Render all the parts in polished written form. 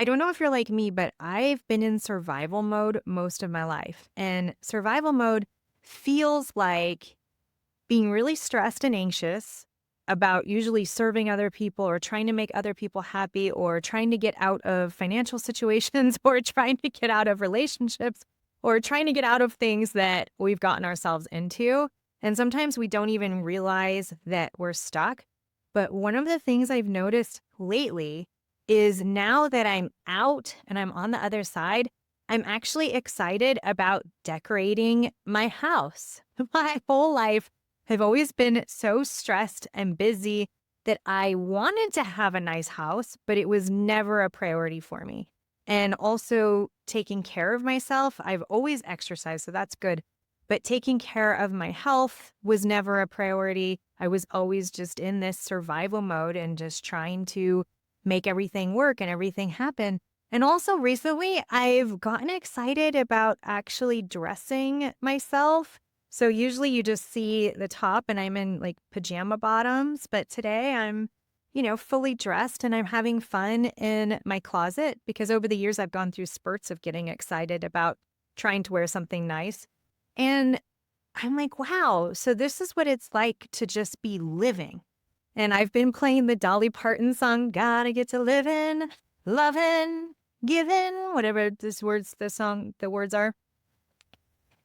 don't know if you're like me, but I've been in survival mode most of my life. And survival mode feels like being really stressed and anxious about usually serving other people or trying to make other people happy or trying to get out of financial situations or trying to get out of relationships or trying to get out of things that we've gotten ourselves into. And sometimes we don't even realize that we're stuck. But one of the things I've noticed lately is now that I'm out and I'm on the other side, I'm actually excited about decorating my house. My whole life, I've always been so stressed and busy that I wanted to have a nice house, but it was never a priority for me. And also taking care of myself, I've always exercised, so that's good. But taking care of my health was never a priority. I was always just in this survival mode and just trying to make everything work and everything happen. And also recently, I've gotten excited about actually dressing myself. So usually you just see the top and I'm in like pajama bottoms, but today I'm, fully dressed and I'm having fun in my closet because over the years I've gone through spurts of getting excited about trying to wear something nice. And I'm like, wow, so this is what it's like to just be living. And I've been playing the Dolly Parton song, Gotta Get to Living, Loving, Giving, whatever the words are.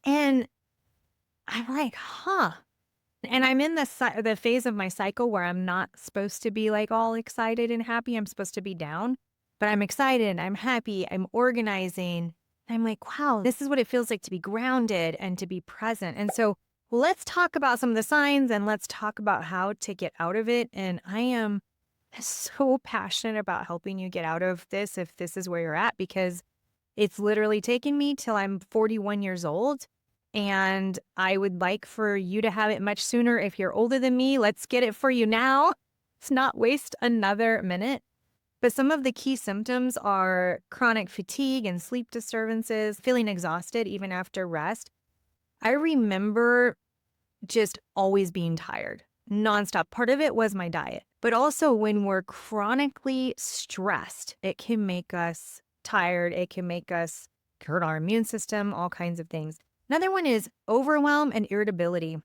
And I'm like, huh. And I'm in the phase of my cycle where I'm not supposed to be like all excited and happy. I'm supposed to be down, but I'm excited. I'm happy. I'm organizing. I'm like, wow, this is what it feels like to be grounded and to be present. And so let's talk about some of the signs and let's talk about how to get out of it. And I am so passionate about helping you get out of this if this is where you're at, because it's literally taken me till I'm 41 years old. And I would like for you to have it much sooner. If you're older than me, let's get it for you now. Let's not waste another minute. But some of the key symptoms are chronic fatigue and sleep disturbances, feeling exhausted even after rest. I remember just always being tired, nonstop. Part of it was my diet, but also when we're chronically stressed, it can make us tired. It can make us hurt our immune system, all kinds of things. Another one is overwhelm and irritability.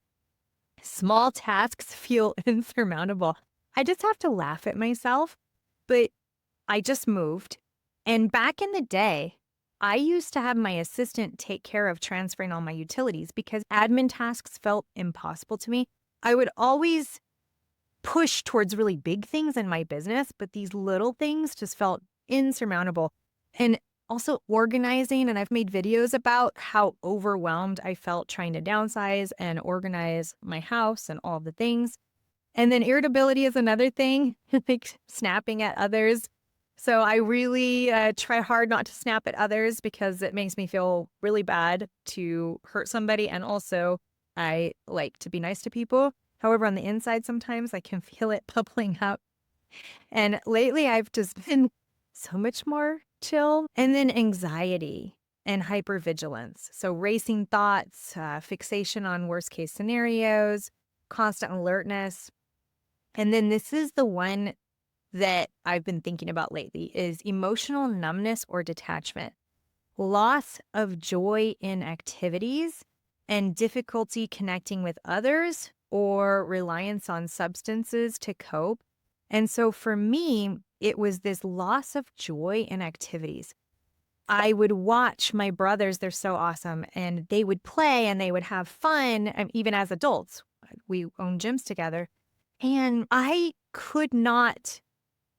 Small tasks feel insurmountable. I just have to laugh at myself, but I just moved. And back in the day, I used to have my assistant take care of transferring all my utilities because admin tasks felt impossible to me. I would always push towards really big things in my business, but these little things just felt insurmountable. And also organizing, and I've made videos about how overwhelmed I felt trying to downsize and organize my house and all the things. And then irritability is another thing, like snapping at others. So I really try hard not to snap at others because it makes me feel really bad to hurt somebody. And also, I like to be nice to people. However, on the inside, sometimes I can feel it bubbling up. And lately, I've just been so much more chill. And then anxiety and hypervigilance. So racing thoughts, fixation on worst case scenarios, constant alertness. And then this is the one that I've been thinking about lately is emotional numbness or detachment, loss of joy in activities, and difficulty connecting with others or reliance on substances to cope. And so for me, it was this loss of joy in activities. I would watch my brothers, they're so awesome, and they would play and they would have fun, even as adults. We own gyms together. And I could not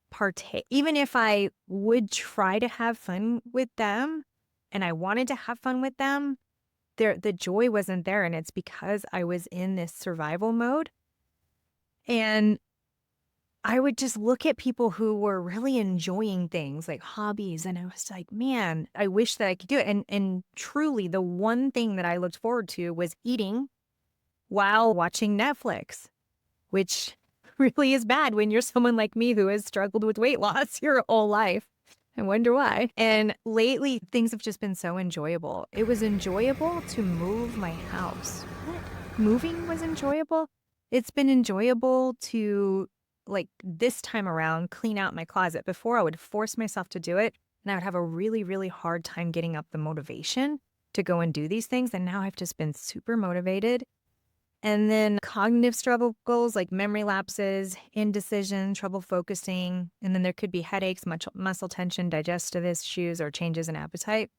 partake. Even if I would try to have fun with them and I wanted to have fun with them, the joy wasn't there. And it's because I was in this survival mode. And I would just look at people who were really enjoying things like hobbies. And I was like, man, I wish that I could do it. And truly, the one thing that I looked forward to was eating while watching Netflix, which really is bad when you're someone like me who has struggled with weight loss your whole life. I wonder why. And lately, things have just been so enjoyable. It was enjoyable to move my house. What? Moving was enjoyable? It's been enjoyable to, like, this time around, clean out my closet. Before, I would force myself to do it. and I would have a really, really hard time getting up the motivation to go and do these things. And now I've just been super motivated. And then cognitive struggles like memory lapses, indecision, trouble focusing. And then there could be headaches, muscle tension, digestive issues, or changes in appetite.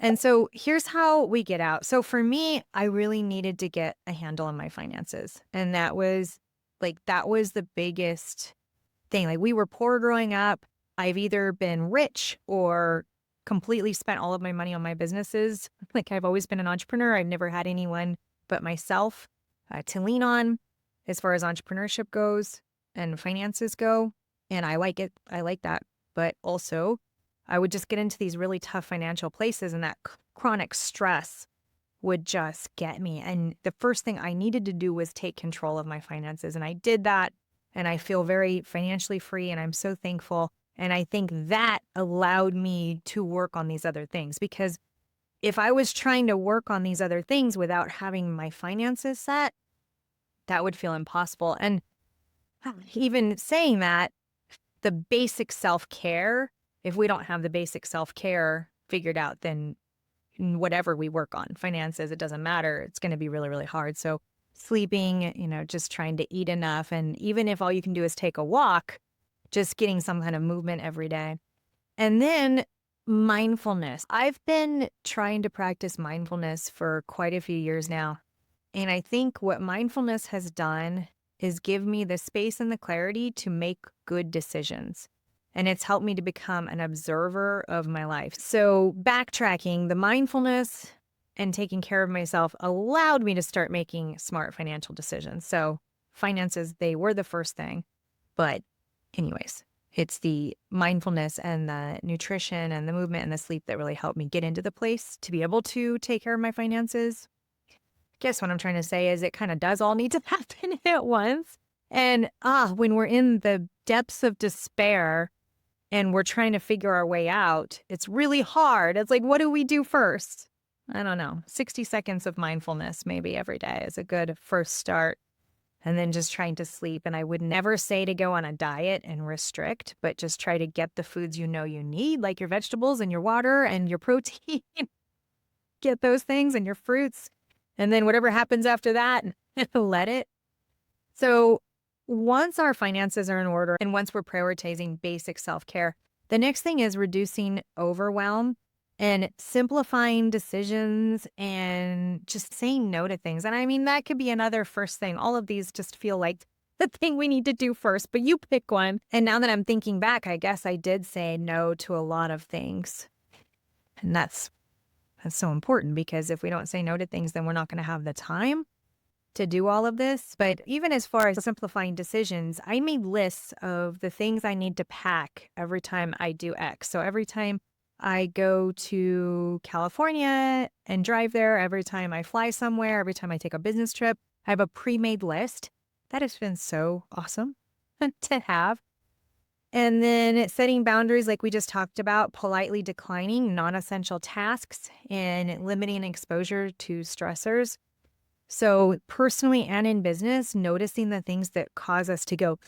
And so here's how we get out. So for me, I really needed to get a handle on my finances. And that was the biggest thing. Like we were poor growing up. I've either been rich or completely spent all of my money on my businesses. Like I've always been an entrepreneur. I've never had anyone but myself to lean on as far as entrepreneurship goes and finances go. And I like it. I like that. But also, I would just get into these really tough financial places, and that chronic stress would just get me. And the first thing I needed to do was take control of my finances. And I did that. And I feel very financially free. And I'm so thankful. And I think that allowed me to work on these other things, because if I was trying to work on these other things without having my finances set, that would feel impossible. And even saying that, the basic self-care, if we don't have the basic self-care figured out, then whatever we work on, finances, it doesn't matter. It's going to be really, really hard. So sleeping, just trying to eat enough. And even if all you can do is take a walk, just getting some kind of movement every day. And then mindfulness. I've been trying to practice mindfulness for quite a few years now. And I think what mindfulness has done is give me the space and the clarity to make good decisions. And it's helped me to become an observer of my life. So backtracking, the mindfulness and taking care of myself allowed me to start making smart financial decisions. So finances, they were the first thing. But anyways, it's the mindfulness and the nutrition and the movement and the sleep that really helped me get into the place to be able to take care of my finances. Guess what I'm trying to say is it kind of does all need to happen at once. And when we're in the depths of despair and we're trying to figure our way out, it's really hard. It's like, what do we do first? I don't know. 60 seconds of mindfulness maybe every day is a good first start. And then just trying to sleep. And I would never say to go on a diet and restrict, but just try to get the foods you need, like your vegetables and your water and your protein. Get those things and your fruits. And then whatever happens after that, let it. So once our finances are in order and once we're prioritizing basic self-care, the next thing is reducing overwhelm and simplifying decisions and just saying no to things. And I mean, that could be another first thing. All of these just feel like the thing we need to do first, but you pick one. And now that I'm thinking back, I guess I did say no to a lot of things. And that's so important, because if we don't say no to things, then we're not going to have the time to do all of this. But even as far as simplifying decisions, I made lists of the things I need to pack every time I do X. So every time I go to California and drive there, every time I fly somewhere, every time I take a business trip, I have a pre-made list. That has been so awesome to have. And then setting boundaries, like we just talked about, politely declining non-essential tasks and limiting exposure to stressors. So personally and in business, noticing the things that cause us to go,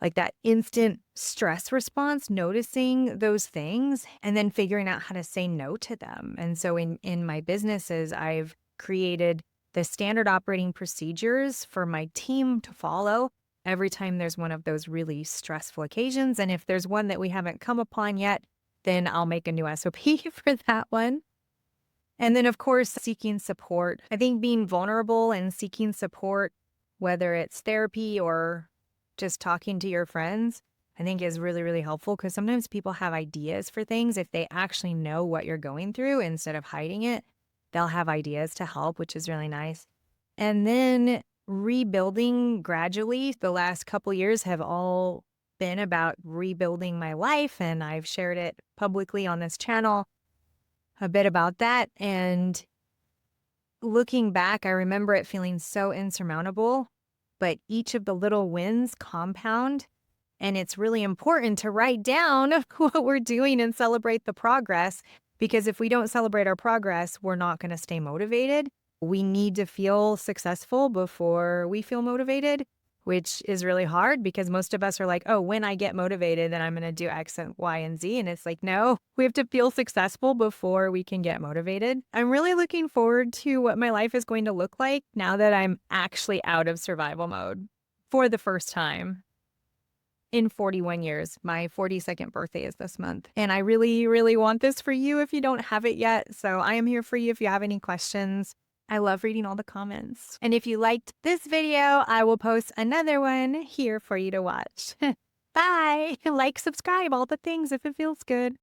like that instant stress response, noticing those things and then figuring out how to say no to them. And so in my businesses, I've created the standard operating procedures for my team to follow every time there's one of those really stressful occasions. And if there's one that we haven't come upon yet, then I'll make a new SOP for that one. And then, of course, seeking support. I think being vulnerable and seeking support, whether it's therapy or just talking to your friends, I think is really, really helpful, because sometimes people have ideas for things. If they actually know what you're going through instead of hiding it, they'll have ideas to help, which is really nice. And then rebuilding gradually. The last couple years have all been about rebuilding my life, and I've shared it publicly on this channel a bit about that. And looking back, I remember it feeling so insurmountable, but each of the little wins compound. And it's really important to write down what we're doing and celebrate the progress, because if we don't celebrate our progress, we're not going to stay motivated. We need to feel successful before we feel motivated, which is really hard because most of us are like, oh, when I get motivated, then I'm going to do X and Y and Z. And it's like, no, we have to feel successful before we can get motivated. I'm really looking forward to what my life is going to look like now that I'm actually out of survival mode for the first time in 41 years. My 42nd birthday is this month. And I really, really want this for you if you don't have it yet. So I am here for you if you have any questions. I love reading all the comments. And if you liked this video, I will post another one here for you to watch. Bye. Like, subscribe, all the things if it feels good.